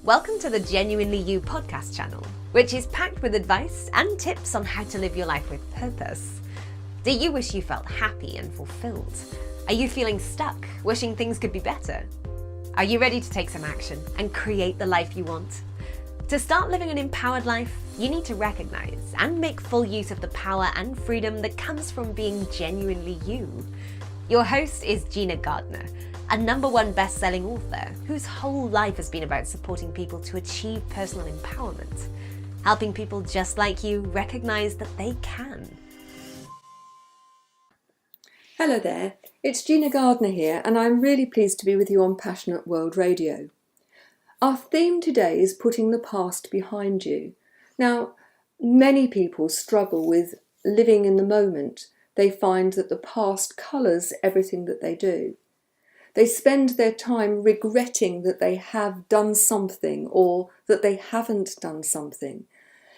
Welcome to the Genuinely You podcast channel, which is packed with advice and tips on how to live your life with purpose. Do you wish you felt happy and fulfilled? Are you feeling stuck, wishing things could be better? Are you ready to take some action and create the life you want? To start living an empowered life, you need to recognize and make full use of the power and freedom that comes from being genuinely you. Your host is Gina, a #1 best-selling author whose whole life has been about supporting people to achieve personal empowerment, helping people just like you recognize that they can. Hello there, it's Gina here, and I'm really pleased to be with you on Passionate World Radio. Our theme today is putting the past behind you. Now, many people struggle with living in the moment. They find that the past colours everything that they do. They spend their time regretting that they have done something or that they haven't done something.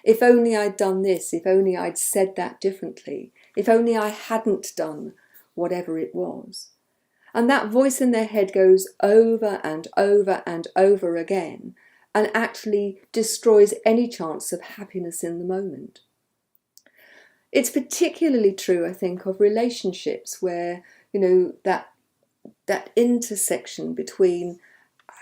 If only I'd done this, if only I'd said that differently, if only I hadn't done whatever it was. And that voice in their head goes over and over and over again and actually destroys any chance of happiness in the moment. It's particularly true, I think, of relationships where, that intersection between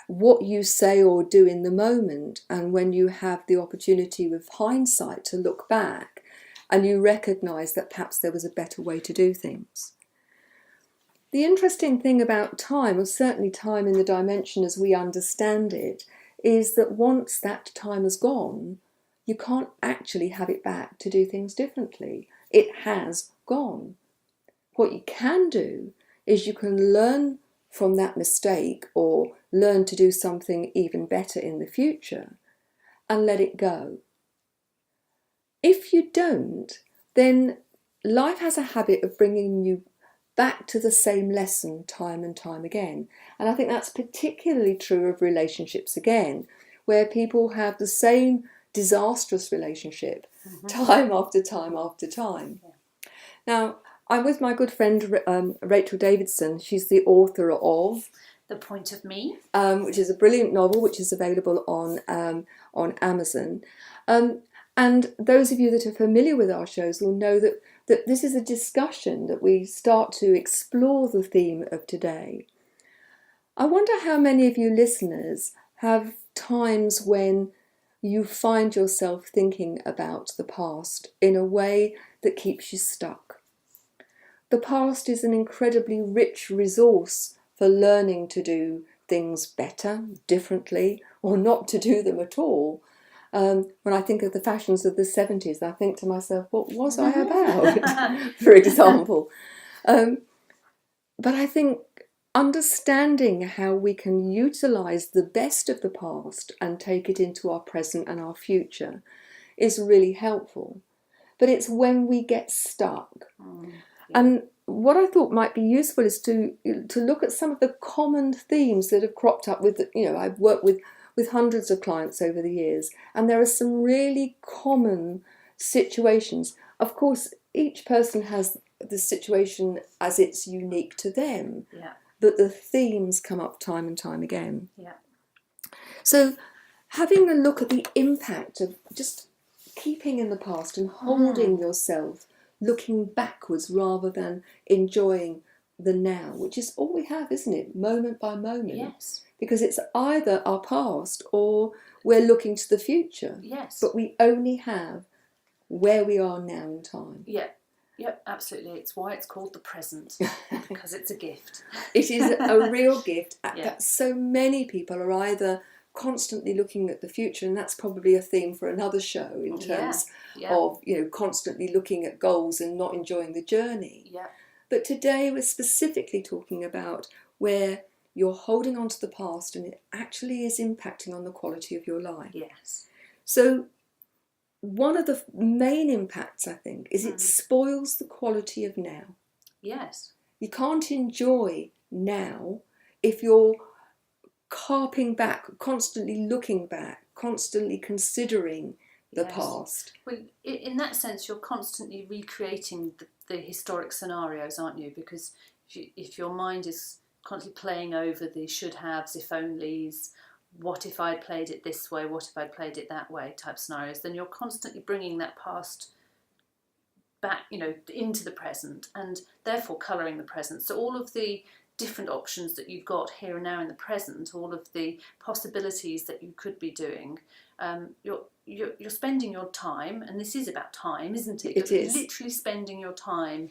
what you say or do in the moment and when you have the opportunity with hindsight to look back and you recognise that perhaps there was a better way to do things. The interesting thing about time, or certainly time in the dimension as we understand it, is that once that time has gone, you can't actually have it back to do things differently. It has gone. What you can do is you can learn from that mistake or learn to do something even better in the future and let it go. If you don't, then life has a habit of bringing you back to the same lesson time and time again. And I think that's particularly true of relationships again, where people have the same disastrous relationship time after time after time. Now, I'm with my good friend Rachel Davidson. She's the author of The Point of Me, which is a brilliant novel which is available on Amazon. And those of you that are familiar with our shows will know that this is a discussion that we start to explore the theme of today. I wonder how many of you listeners have times when you find yourself thinking about the past in a way that keeps you stuck. The past is an incredibly rich resource for learning to do things better, differently, or not to do them at all. When I think of the fashions of the 70s, I think to myself, what was I about, for example? But I think understanding how we can utilise the best of the past and take it into our present and our future is really helpful. But it's when we get stuck. And what I thought might be useful is to look at some of the common themes that have cropped up with, I've worked with hundreds of clients over the years, and there are some really common situations. Of course, each person has the situation as it's unique to them, but the themes come up time and time again. So having a look at the impact of just keeping in the past and holding yourself, looking backwards rather than enjoying the now, which is all we have, isn't it? Moment by moment. Yes. Because it's either our past or we're looking to the future. Yes. But we only have where we are now in time. Yep, absolutely. It's why it's called the present, because it's a gift. It is a real gift. That so many people are either constantly looking at the future, and that's probably a theme for another show in terms of constantly looking at goals and not enjoying the journey. But today we're specifically talking about where you're holding on to the past and it actually is impacting on the quality of your life. So one of the main impacts, I think, is it spoils the quality of now. You can't enjoy now if you're carping back, constantly looking back, constantly considering the past. Well, in that sense, you're constantly recreating the historic scenarios, aren't you? Because if your mind is constantly playing over the should-haves, if-onlys, what if I'd played it this way, what if I'd played it that way type scenarios, then you're constantly bringing that past back, into the present, and therefore colouring the present. So all of the different options that you've got here and now in the present, all of the possibilities that you could be doing, you're spending your time, and this is about time, isn't it? It is. Literally spending your time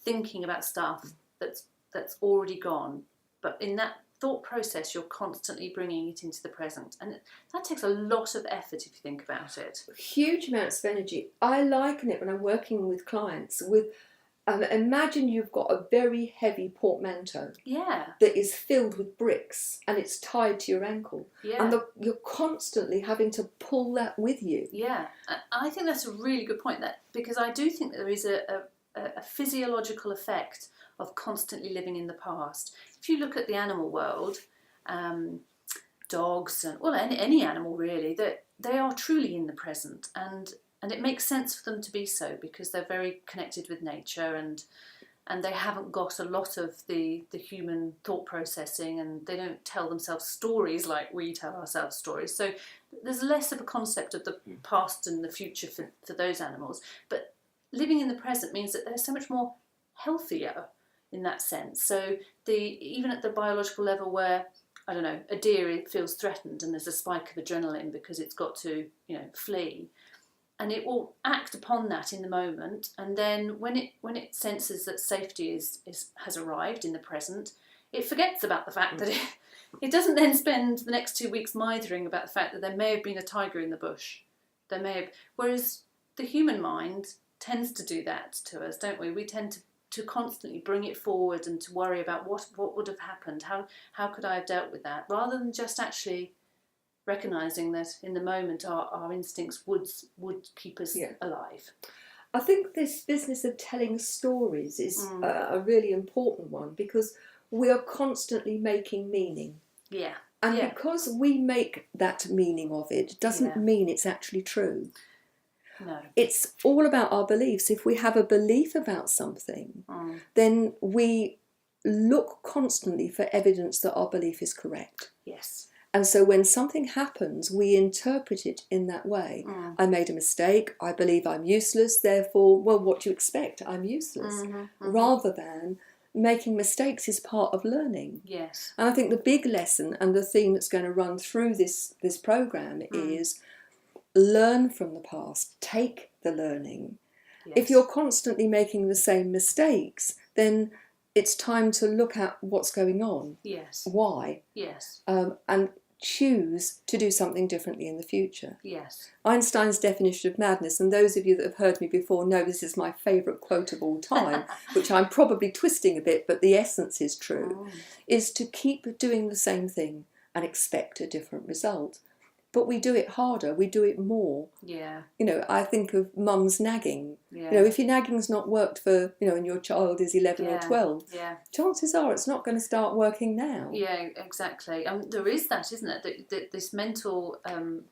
thinking about stuff that's already gone, but in that thought process you're constantly bringing it into the present, and that takes a lot of effort if you think about it. Huge amounts of energy. I liken it when I'm working with clients with imagine you've got a very heavy portmanteau that is filled with bricks and it's tied to your ankle, and you're constantly having to pull that with you. I think that's a really good point, that because I do think that there is a physiological effect of constantly living in the past. If you look at the animal world, dogs and any animal really, that they are truly in the present, and it makes sense for them to be so, because they're very connected with nature, and they haven't got a lot of the human thought processing, and they don't tell themselves stories like we tell ourselves stories. So there's less of a concept of the past and the future for those animals. But living in the present means that they're so much more healthier in that sense. So even at the biological level, where I don't know, a deer feels threatened and there's a spike of adrenaline because it's got to flee, and it will act upon that in the moment, and then when it senses that safety has arrived in the present, it forgets about the fact that it doesn't then spend the next 2 weeks mithering about the fact that there may have been a tiger in the bush. Whereas the human mind tends to do that to us, don't we? We tend to constantly bring it forward and to worry about what would have happened, how could I have dealt with that, rather than just actually recognising that in the moment our instincts would keep us alive. I think this business of telling stories is a really important one, because we are constantly making meaning. And because we make that meaning of it doesn't mean it's actually true. No. It's all about our beliefs. If we have a belief about something, then we look constantly for evidence that our belief is correct. Yes. And so when something happens, we interpret it in that way. I made a mistake, I believe I'm useless, therefore, well, what do you expect? I'm useless. Rather than making mistakes is part of learning. Yes. And I think the big lesson and the theme that's going to run through this programme is learn from the past, take the learning. Yes. If you're constantly making the same mistakes, then it's time to look at what's going on. Yes. Why? Yes. And choose to do something differently in the future. Yes. Einstein's definition of madness, and those of you that have heard me before know this is my favourite quote of all time, which I'm probably twisting a bit, but the essence is true, is to keep doing the same thing and expect a different result. But we do it harder, we do it more. Yeah. I think of mums nagging. Yeah. If your nagging's not worked for, and your child is 11 or 12, chances are it's not going to start working now. Yeah, exactly. There is that, isn't it? This mental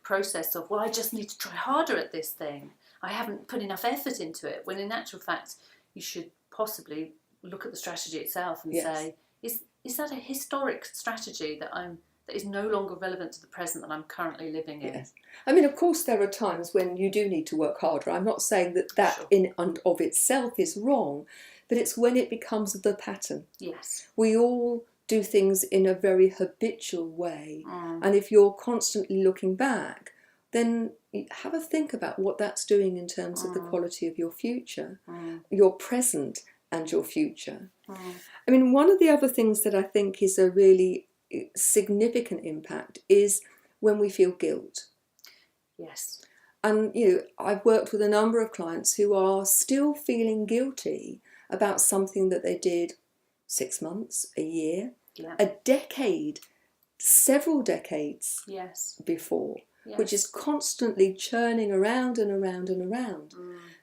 process of, well, I just need to try harder at this thing. I haven't put enough effort into it. When in actual fact, you should possibly look at the strategy itself and say, is that a historic strategy that is no longer relevant to the present that I'm currently living in? Yes. I mean, of course, there are times when you do need to work harder. I'm not saying that Sure. in and of itself is wrong, but it's when it becomes the pattern. Yes. We all do things in a very habitual way. And if you're constantly looking back, then have a think about what that's doing in terms of the quality of your future, your present and your future. I mean, one of the other things that I think is a really significant impact is when we feel guilt. Yes. And I've worked with a number of clients who are still feeling guilty about something that they did 6 months, a year, a decade, several decades before, which is constantly churning around and around and around.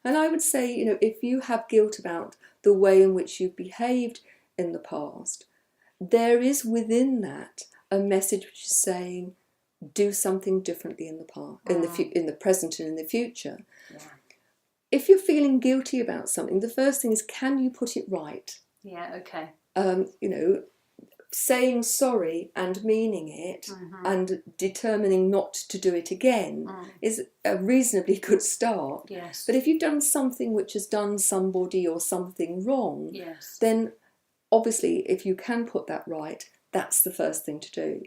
And I would say, if you have guilt about the way in which you've behaved in the past, there is within that a message which is saying, do something differently in the past, in the present and in the future. Yeah. If you're feeling guilty about something, the first thing is, can you put it right? Yeah. Okay. saying sorry and meaning it and determining not to do it again is a reasonably good start. Yes. But if you've done something which has done somebody or something wrong, Yes. then obviously if you can put that right, that's the first thing to do.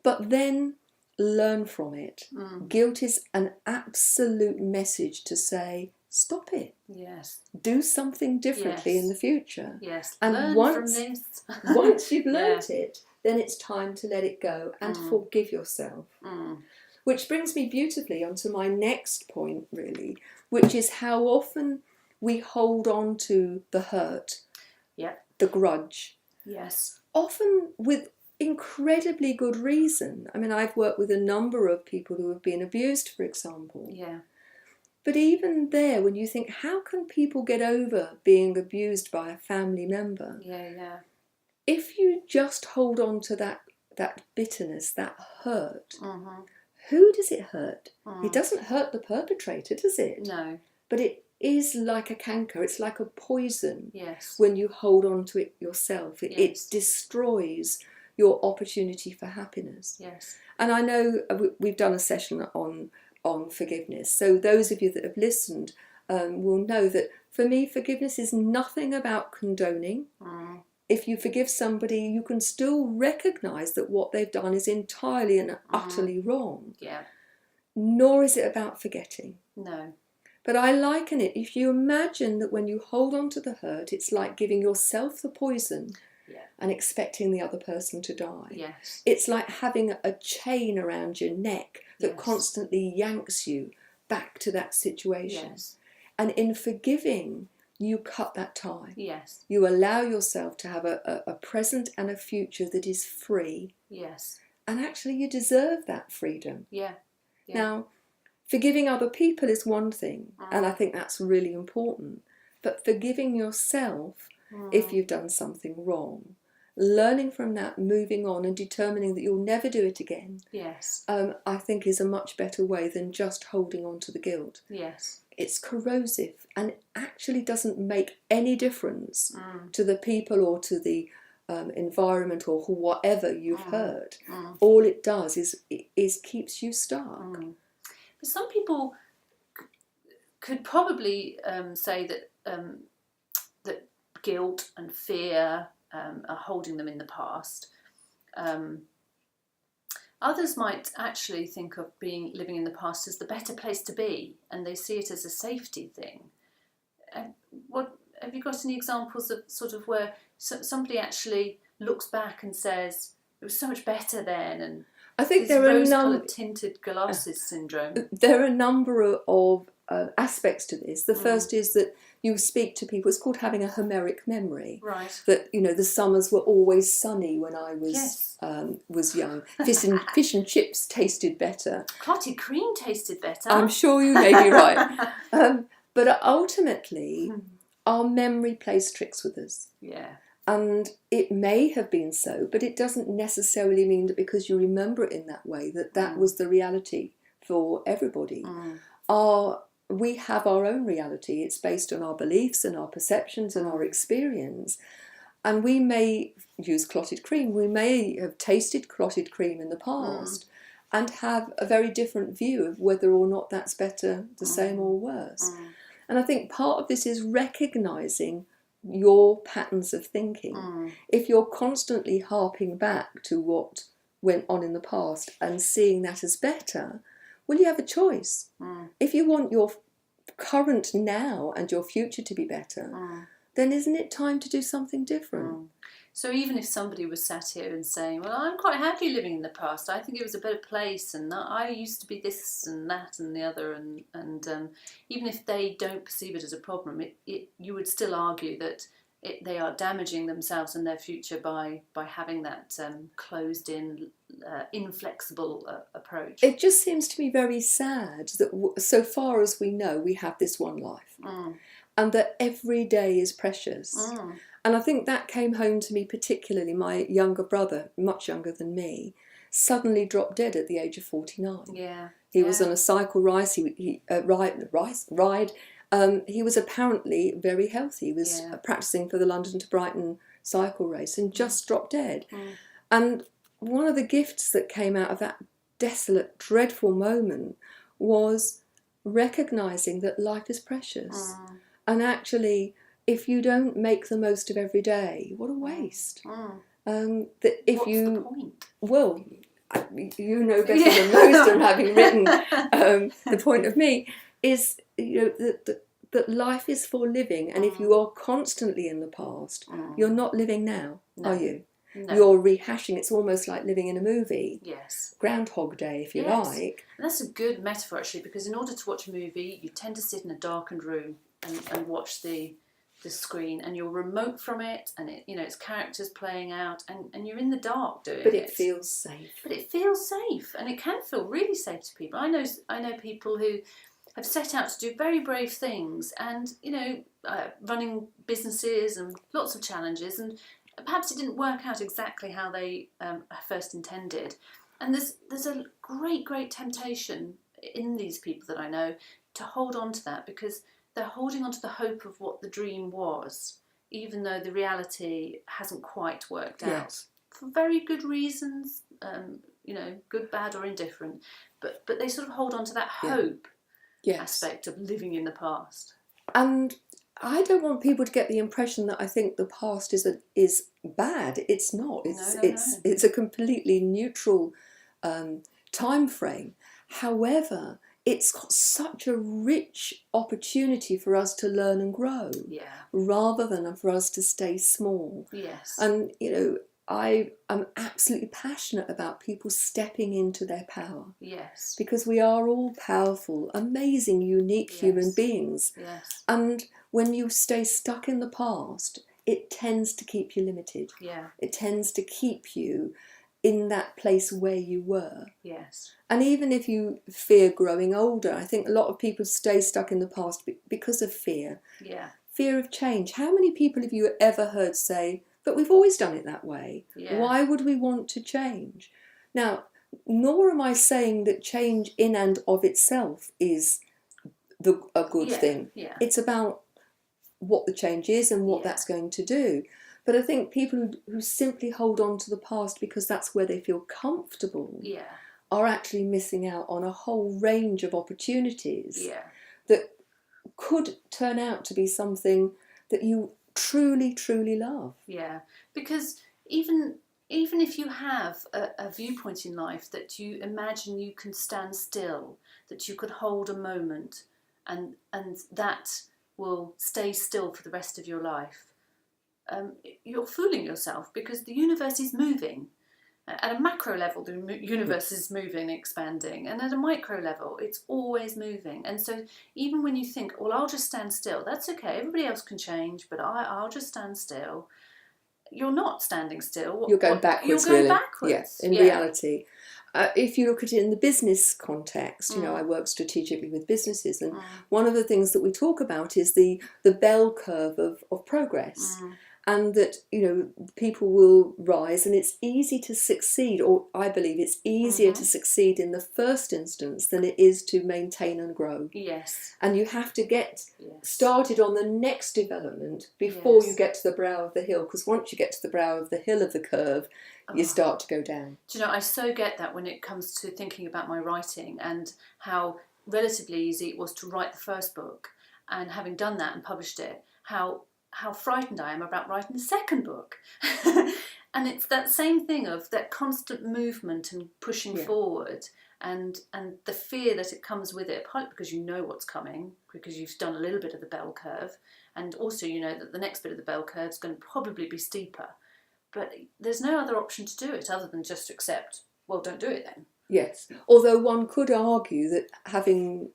But then learn from it. Guilt is an absolute message to say, stop it. Yes. Do something differently in the future. Yes. And learn once, from this. once you've learnt it, then it's time to let it go and forgive yourself. Which brings me beautifully onto my next point, really, which is how often we hold on to the hurt, the grudge. Yes. Often with incredibly good reason. I mean, I've worked with a number of people who have been abused, for example. Yeah. But even there, when you think, how can people get over being abused by a family member? Yeah. If you just hold on to that bitterness, that hurt, who does it hurt? It doesn't hurt the perpetrator, does it? No. But it is like a canker. It's like a poison. Yes. When you hold on to it yourself. It destroys your opportunity for happiness. Yes. And I know we've done a session on forgiveness. So those of you that have listened will know that for me, forgiveness is nothing about condoning. If you forgive somebody, you can still recognise that what they've done is entirely and utterly wrong. Yeah. Nor is it about forgetting. No. But I liken it, if you imagine that when you hold on to the hurt, it's like giving yourself the poison and expecting the other person to die. Yes. It's like having a chain around your neck that constantly yanks you back to that situation. Yes. And in forgiving, you cut that tie. Yes. You allow yourself to have a present and a future that is free. Yes. And actually you deserve that freedom. Yeah. Now, forgiving other people is one thing, and I think that's really important. But forgiving yourself if you've done something wrong, learning from that, moving on and determining that you'll never do it again, Yes. I think is a much better way than just holding on to the guilt. Yes. It's corrosive and actually doesn't make any difference to the people or to the environment or whatever you've hurt. All it does is keeps you stuck. But some people could probably say that that guilt and fear are holding them in the past. Others might actually think of living in the past as the better place to be, and they see it as a safety thing. What have you got any examples of sort of where somebody actually looks back and says it was so much better then, and I think there are rose-coloured tinted glasses syndrome. There are a number of aspects to this. The first is that you speak to people. It's called having a Homeric memory. Right. That the summers were always sunny when I was young. Fish and chips tasted better. Clotted cream tasted better. I'm sure you may be right. But ultimately, our memory plays tricks with us. Yeah. And it may have been so, but it doesn't necessarily mean that because you remember it in that way, that was the reality for everybody. We have our own reality. It's based on our beliefs and our perceptions and our experience. And we may use clotted cream. We may have tasted clotted cream in the past and have a very different view of whether or not that's better, the same or worse. And I think part of this is recognising your patterns of thinking. If you're constantly harping back to what went on in the past and seeing that as better, well, you have a choice. If you want your current now and your future to be better, then isn't it time to do something different? So even if somebody was sat here and saying, well, I'm quite happy living in the past, I think it was a better place, and I used to be this and that and the other, and even if they don't perceive it as a problem, you would still argue that they are damaging themselves and their future by having that closed-in, inflexible approach. It just seems to me very sad that so far as we know, we have this one life, and that every day is precious. And I think that came home to me particularly. My younger brother, much younger than me, suddenly dropped dead at the age of 49. He was on a cycle ride. He was apparently very healthy. He was practising for the London to Brighton cycle race and just dropped dead. And one of the gifts that came out of that desolate, dreadful moment was recognising that life is precious. And actually, if you don't make the most of every day, what a waste. That if What's you, the point? Well, you know better than most, and having written the point of me is, that life is for living, and if you are constantly in the past, you're not living now, are you? No. You're rehashing. It's almost like living in a movie. Yes. Groundhog Day, if you like. And that's a good metaphor, actually, because in order to watch a movie, you tend to sit in a darkened room and watch the screen, and you're remote from it, and it's characters playing out, and you're in the dark doing it. But it feels safe. But it feels safe, and it can feel really safe to people. I know people who have set out to do very brave things, and running businesses and lots of challenges, and perhaps it didn't work out exactly how they first intended. And there's a great temptation in these people that I know to hold on to that, because they're holding on to the hope of what the dream was, even though the reality hasn't quite worked out. For very good reasons, good, bad or indifferent. But they sort of hold on to that hope aspect of living in the past. And I don't want people to get the impression that I think the past is bad. It's not. It's a completely neutral time frame. However, it's got such a rich opportunity for us to learn and grow, rather than for us to stay small. Yes. And I am absolutely passionate about people stepping into their power. Yes. Because we are all powerful, amazing, unique human beings. Yes. And when you stay stuck in the past, it tends to keep you limited. Yeah. It tends to keep you in that place where you were. Yes. And even if you fear growing older, I think a lot of people stay stuck in the past because of fear. Yeah. Fear of change. How many people have you ever heard say, but we've always done it that way? Yeah. Why would we want to change? Now, nor am I saying that change in and of itself is a good thing. Yeah. It's about what the change is and what that's going to do. But I think people who simply hold on to the past because that's where they feel comfortable are actually missing out on a whole range of opportunities that could turn out to be something that you truly, truly love. Yeah, because even if you have a viewpoint in life that you imagine you can stand still, that you could hold a moment and that will stay still for the rest of your life, you're fooling yourself, because the universe is moving. At a macro level, the universe is moving, expanding, and at a micro level, it's always moving. And so even when you think, well, I'll just stand still, that's okay, everybody else can change, but I'll just stand still, you're not standing still. You're going backwards, You're going really. backwards. Yes, in reality. If you look at it in the business context, I work strategically with businesses, and one of the things that we talk about is the bell curve of progress. And that, people will rise, and it's easy to succeed, or I believe it's easier to succeed in the first instance than it is to maintain and grow. Yes. And you have to get started on the next development before you get to the brow of the hill, because once you get to the brow of the hill of the curve, you start to go down. Do you know, I so get that when it comes to thinking about my writing and how relatively easy it was to write the first book, and having done that and published it, how frightened I am about writing the second book. And it's that same thing of that constant movement and pushing forward, and the fear that it comes with it, partly because you know what's coming, because you've done a little bit of the bell curve, and also you know that the next bit of the bell curve is going to probably be steeper. But there's no other option to do it other than just to accept, well, don't do it then. Yes, although one could argue that having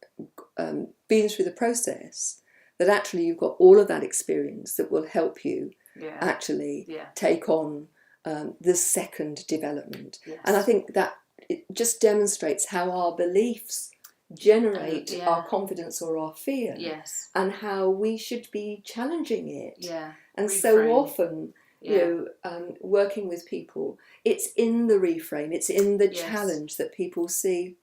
been through the process, that actually you've got all of that experience that will help you actually take on the second development. Yes. And I think that it just demonstrates how our beliefs generate our confidence or our fear, and how we should be challenging it. Yeah. And reframe. So often, working with people, it's in the reframe, it's in the challenge that people see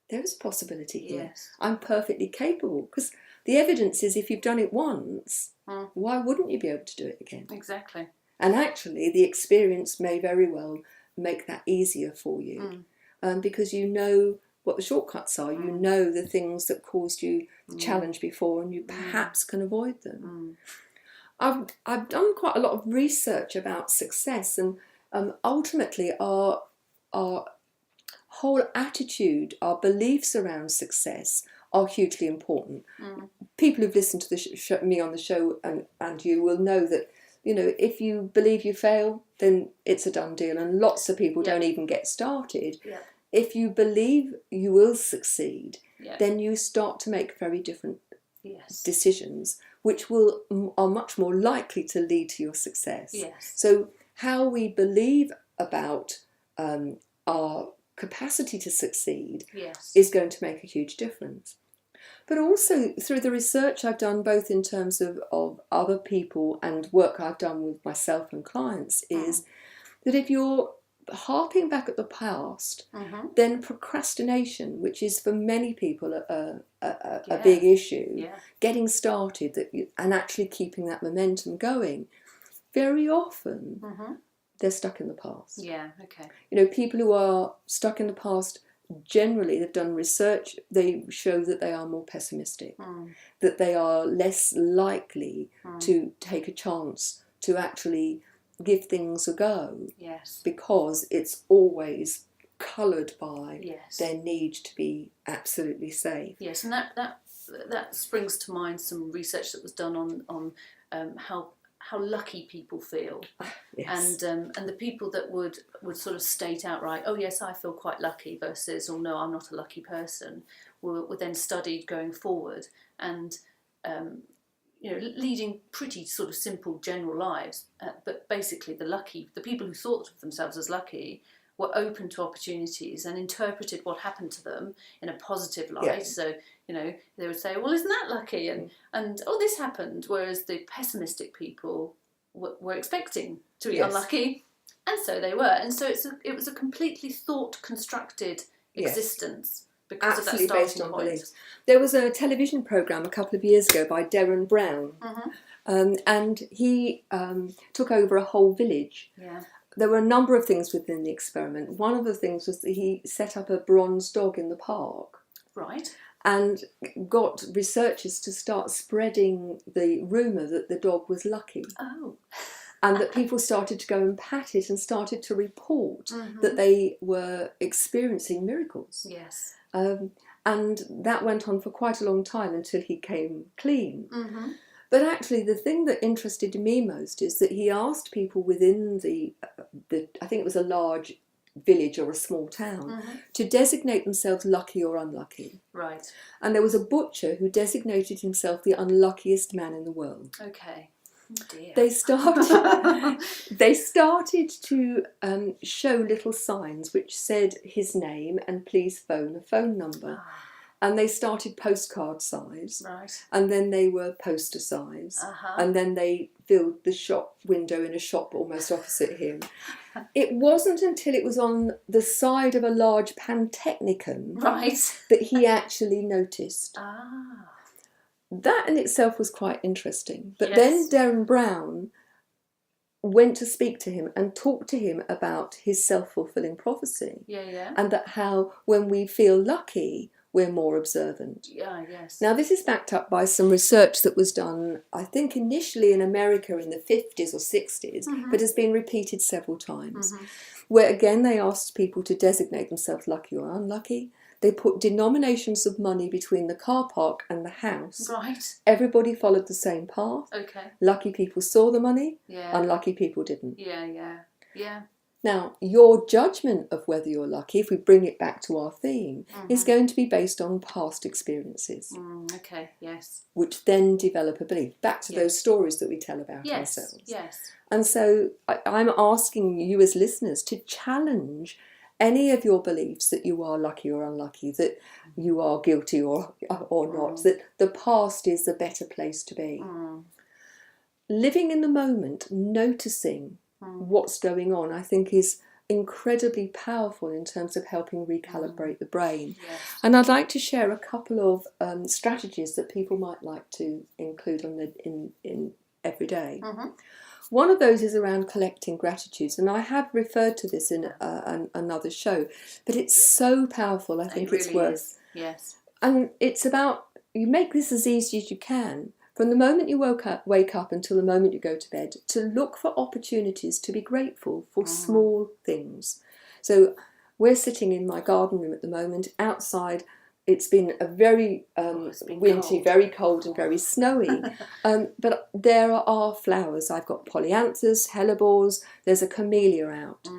there is a possibility here. Yes. I'm perfectly capable, because the evidence is if you've done it once, why wouldn't you be able to do it again? Exactly. And actually, the experience may very well make that easier for you, because you know what the shortcuts are. You know the things that caused you the challenge before, and you perhaps can avoid them. I've done quite a lot of research about success, and ultimately our whole attitude, our beliefs around success are hugely important. People who've listened to me on the show and you will know that, if you believe you fail, then it's a done deal, and lots of people don't even get started. If you believe you will succeed, then you start to make very different decisions, which are much more likely to lead to your success. So how we believe about our capacity to succeed is going to make a huge difference. But also through the research I've done, both in terms of other people and work I've done with myself and clients, is that if you're harping back at the past, then procrastination, which is for many people a big issue, getting started and actually keeping that momentum going, very often they're stuck in the past. People who are stuck in the past, generally, they've done research, they show that they are more pessimistic, that they are less likely to take a chance to actually give things a go, because it's always coloured by their need to be absolutely safe. And that springs to mind some research that was done on how lucky people feel, and the people that would sort of state outright, oh yes, I feel quite lucky, versus, oh no, I'm not a lucky person, were then studied going forward, and leading pretty sort of simple general lives, but basically the people who thought of themselves as lucky were open to opportunities and interpreted what happened to them in a positive light. So they would say, well, isn't that lucky, and oh, this happened, whereas the pessimistic people were expecting to be unlucky, and so they were, and so it was a completely thought constructed existence. Because absolutely of that based on point. beliefs. There was a television programme a couple of years ago by Darren Brown, and he took over a whole village. There were a number of things within the experiment. One of the things was that he set up a bronze dog in the park. And got researchers to start spreading the rumour that the dog was lucky. And that people started to go and pat it and started to report that they were experiencing miracles. And that went on for quite a long time until he came clean. But actually, the thing that interested me most is that he asked people within the I think it was a large village or a small town, to designate themselves lucky or unlucky. And there was a butcher who designated himself the unluckiest man in the world. Dear. They started to show little signs which said his name and please phone a phone number. And they started postcard size, and then they were poster size, and then they filled the shop window in a shop almost opposite him. It wasn't until it was on the side of a large pantechnicon that he actually noticed. That in itself was quite interesting. But then Darren Brown went to speak to him and talk to him about his self-fulfilling prophecy. And that how when we feel lucky, we're more observant. Now, this is backed up by some research that was done, I think, initially in America in the 50s or 60s, but has been repeated several times, where, again, they asked people to designate themselves lucky or unlucky. They put denominations of money between the car park and the house. Everybody followed the same path. Lucky people saw the money, unlucky people didn't. Now, your judgment of whether you're lucky, if we bring it back to our theme, is going to be based on past experiences. Which then develop a belief. Back to those stories that we tell about ourselves. And so I'm asking you as listeners to challenge any of your beliefs that you are lucky or unlucky, that you are guilty or not, that the past is a better place to be. Living in the moment, noticing what's going on, I think is incredibly powerful in terms of helping recalibrate the brain. And I'd like to share a couple of strategies that people might like to include in every day. one of those is around collecting gratitudes, and I have referred to this in another show, but it's so powerful. I think it's worth. Is. Yes. And it's about, you make this as easy as you can from the moment you wake up until the moment you go to bed, to look for opportunities to be grateful for small things. So we're sitting in my garden room at the moment. Outside, it's been a very wintry, very cold and very snowy. But there are flowers. I've got polyanthus, hellebores, there's a camellia out.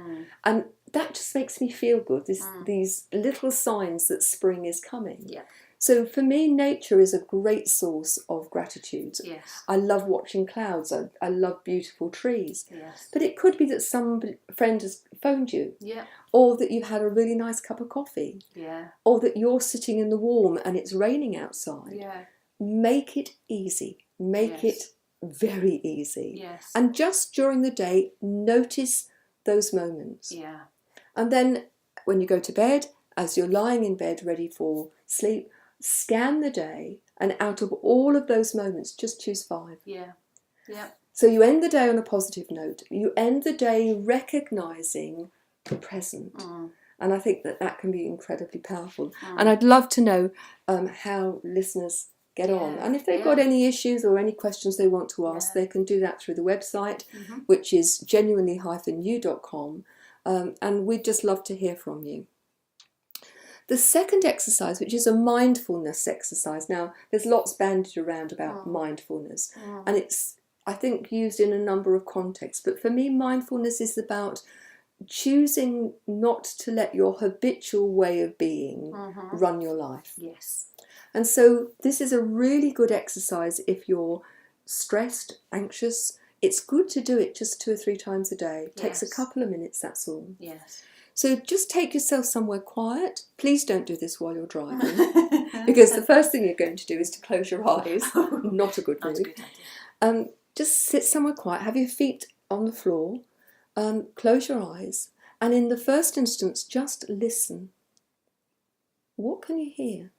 And that just makes me feel good, these little signs that spring is coming. Yeah. So for me, nature is a great source of gratitude. Yes. I love watching clouds. I love beautiful trees. Yes. But it could be that some friend has phoned you. Yeah. Or that you've had a really nice cup of coffee. Yeah. Or that you're sitting in the warm and it's raining outside. Yeah. Make it easy. Make it very easy. Yes. And just during the day, notice those moments. Yeah. And then when you go to bed, as you're lying in bed ready for sleep, scan the day, and out of all of those moments, just choose 5. Yeah. Yeah. So you end the day on a positive note. You end the day recognising the present. And I think that can be incredibly powerful. And I'd love to know how listeners get on. And if they've got any issues or any questions they want to ask, they can do that through the website, which is genuinely-you.com. And we'd just love to hear from you. The second exercise, which is a mindfulness exercise. Now, there's lots bandied around about mindfulness, and it's, I think, used in a number of contexts. But for me, mindfulness is about choosing not to let your habitual way of being run your life. Yes. And so this is a really good exercise if you're stressed, anxious. It's good to do it just 2 or 3 times a day. It takes a couple of minutes, that's all. Yes. So just take yourself somewhere quiet. Please don't do this while you're driving, because the first thing you're going to do is to close your eyes. Not a good move. Not a good idea. Just sit somewhere quiet. Have your feet on the floor. Close your eyes. And in the first instance, just listen. What can you hear?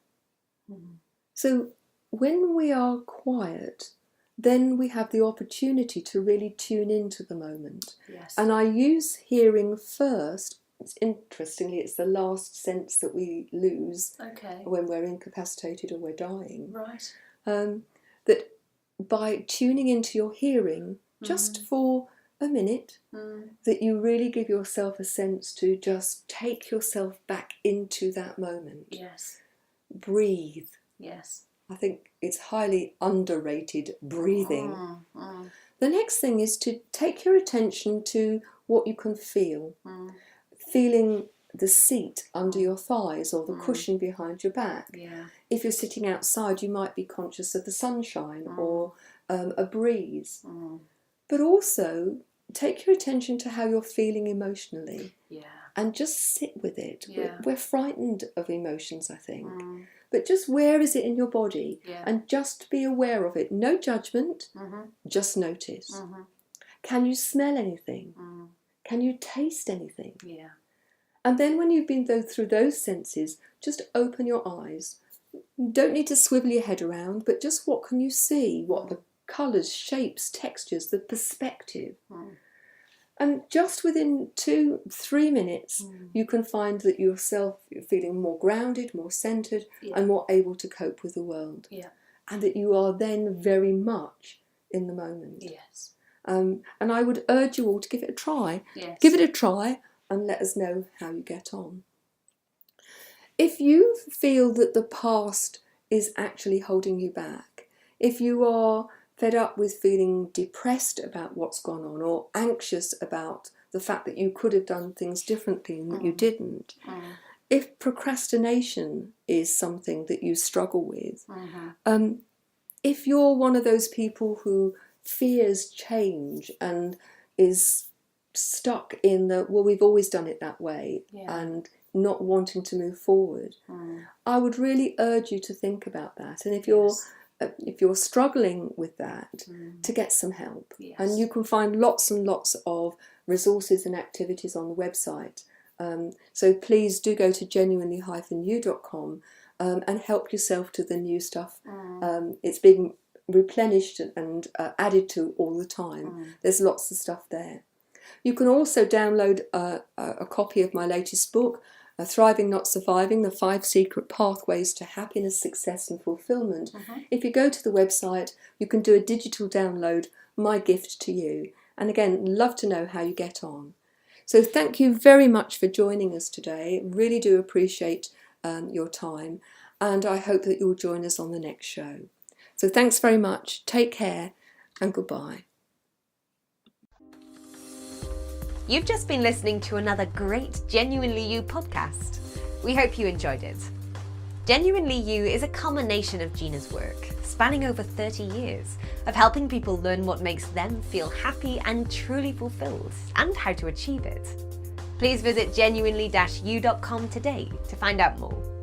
So when we are quiet, then we have the opportunity to really tune into the moment. Yes. And I use hearing first. Interestingly, it's the last sense that we lose when we're incapacitated or we're dying. Right. That by tuning into your hearing, just for a minute, that you really give yourself a sense to just take yourself back into that moment. Yes. Breathe. Yes. I think it's highly underrated, breathing. The next thing is to take your attention to what you can feel. Feeling the seat under your thighs or the cushion behind your back. Yeah. If you're sitting outside, you might be conscious of the sunshine or a breeze. But also take your attention to how you're feeling emotionally. Yeah. And just sit with it. Yeah. We're frightened of emotions, I think. But just where is it in your body? Yeah. And just be aware of it. No judgment, just notice. Can you smell anything? Can you taste anything? Yeah. And then when you've been through those senses, just open your eyes. You don't need to swivel your head around, but just what can you see? What the colours, shapes, textures, the perspective. And just within 2-3 minutes, you can find that you're feeling more grounded, more centred, and more able to cope with the world. Yeah. And that you are then very much in the moment. Yes. And I would urge you all to give it a try. Yes. Give it a try and let us know how you get on. If you feel that the past is actually holding you back, if you are fed up with feeling depressed about what's gone on or anxious about the fact that you could have done things differently and that you didn't, if procrastination is something that you struggle with, if you're one of those people who fears change and is stuck in the, well, we've always done it that way, and not wanting to move forward, I would really urge you to think about that. And if you're struggling with that, to get some help. And you can find lots and lots of resources and activities on the website. So please do go to genuinely-you.com and help yourself to the new stuff. It's being replenished and added to all the time. There's lots of stuff there. You can also download a copy of my latest book, Thriving Not Surviving, the 5 Secret Pathways to Happiness, Success and Fulfillment. If you go to the website, you can do a digital download, my gift to you. And again, love to know how you get on. So thank you very much for joining us today. Really do appreciate your time, and I hope that you'll join us on the next show. So thanks very much. Take care and goodbye. You've just been listening to another great Genuinely You podcast. We hope you enjoyed it. Genuinely You is a culmination of Gina's work, spanning over 30 years, of helping people learn what makes them feel happy and truly fulfilled, and how to achieve it. Please visit genuinely-you.com today to find out more.